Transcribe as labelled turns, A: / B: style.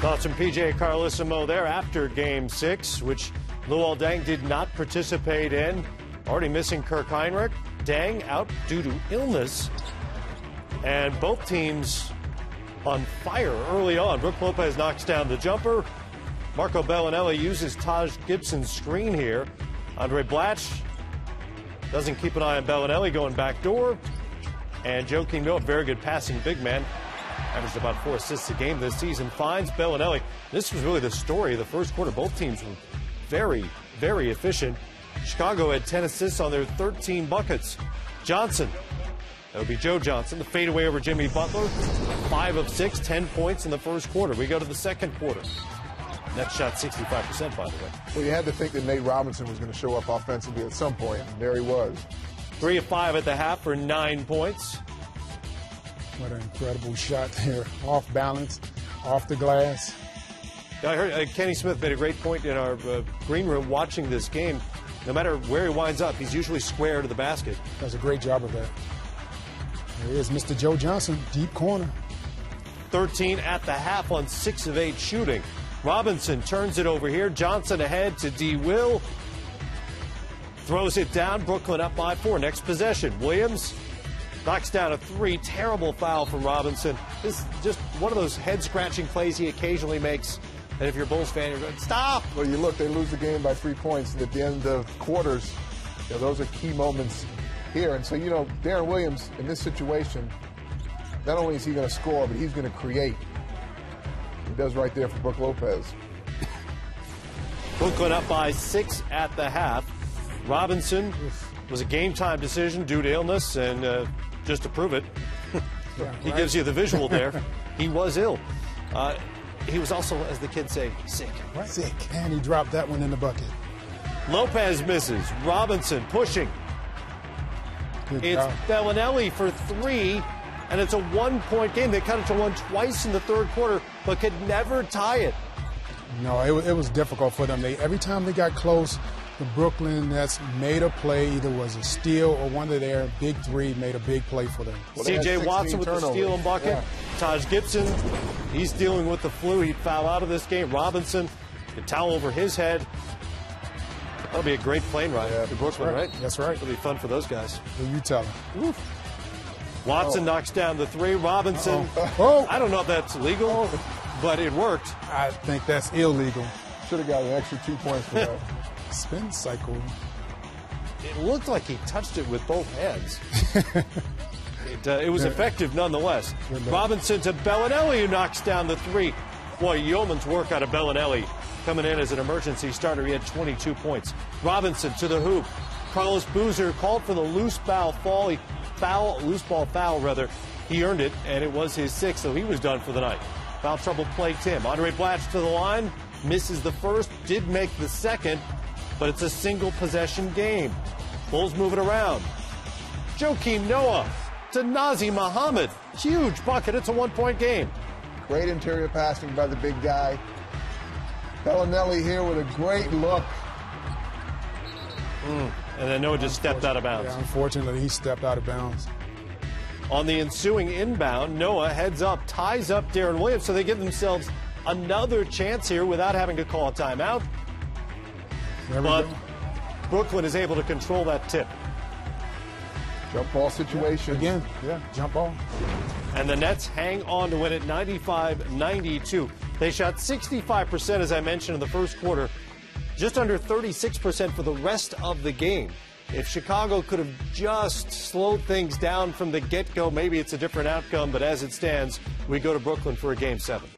A: Thoughts from PJ Carlissimo there after Game 6, which Luol Deng did not participate in. Already missing Kirk Heinrich. Deng out due to illness. And both teams on fire early on. Brook Lopez knocks down the jumper. Marco Bellinelli uses Taj Gibson's screen here. Andre Blatch doesn't keep an eye on Bellinelli going back door. And Joakim Noah, very good passing big man. Averaged about 4 assists a game this season. Finds Bellinelli. This was really the story of the first quarter. Both teams were very, very efficient. Chicago had 10 assists on their 13 buckets. Johnson, that would be Joe Johnson, the fadeaway over Jimmy Butler. 5 of 6, 10 points in the first quarter. We go to the second quarter. That shot 65%, by the way.
B: Well, you had to think that Nate Robinson was going to show up offensively at some point, and there he was.
A: 3 of 5 at the half for 9 points.
C: What an incredible shot there. Off balance, off the glass.
A: I heard Kenny Smith made a great point in our green room watching this game. No matter where he winds up, he's usually square to the basket.
C: Does a great job of that. There is Mr. Joe Johnson, deep corner.
A: 13 at the half on 6 of 8 shooting. Robinson turns it over here. Johnson ahead to D. Will. Throws it down. Brooklyn up by 4. Next possession. Williams knocks down a 3. Terrible foul from Robinson. This is just one of those head-scratching plays he occasionally makes. And if you're a Bulls fan, you're going, stop!
B: Well, you look, they lose the game by 3 points. And at the end of quarters, those are key moments here. And so, Darren Williams, in this situation, not only is he going to score, but he's going to create. He does right there for Brook Lopez.
A: Brooklyn up by 6 at the half. Robinson was a game-time decision due to illness, and just to prove it, he gives you the visual there. He was ill. He was also, as the kids say, sick.
C: Right. Sick. And he dropped that one in the bucket.
A: Lopez misses. Robinson pushing. It's Bellinelli for 3, and it's a 1-point game. They cut it to 1 twice in the third quarter, but could never tie it.
C: No, it was difficult for them. Every time they got close, the Brooklyn Nets made a play, either was a steal or one of their big 3 made a big play for them.
B: Well,
A: C.J. Watson with the steal and bucket. Yeah. Taj Gibson, he's dealing with the flu. He'd foul out of this game. Robinson, the towel over his head. That'll be a great plane ride to Brooklyn, right?
C: That's right.
A: It'll be fun for those guys.
C: Who you tell them?
A: Watson knocks down the 3. Robinson, I don't know if that's legal, but it worked.
C: I think that's illegal.
B: Should have got an extra 2 points for that.
C: Spin cycle.
A: It looked like he touched it with both hands. It was effective nonetheless. Robinson to Bellinelli, who knocks down the 3. Boy, yeoman's work out of Bellinelli. Coming in as an emergency starter, he had 22 points. Robinson to the hoop. Carlos Boozer called for the loose ball foul. He earned it, and it was his 6th, so he was done for the night. Foul trouble plagued him. Andre Blatch to the line, misses the first, did make the second, but it's a single possession game. Bulls moving around. Joakim Noah to Nazr Mohammed. Huge bucket. It's a 1-point game.
B: Great interior passing by the big guy. Bellinelli here with a great look.
A: And then Noah just stepped out of bounds.
C: Yeah, unfortunately, he stepped out of bounds.
A: On the ensuing inbound, Noah heads up, ties up Darren Williams, so they give themselves another chance here without having to call a timeout. But Brooklyn is able to control that tip.
B: Jump ball situation.
C: Again, jump ball.
A: And the Nets hang on to win it 95-92. They shot 65%, as I mentioned, in the first quarter, just under 36% for the rest of the game. If Chicago could have just slowed things down from the get-go, maybe it's a different outcome. But as it stands, we go to Brooklyn for a Game 7.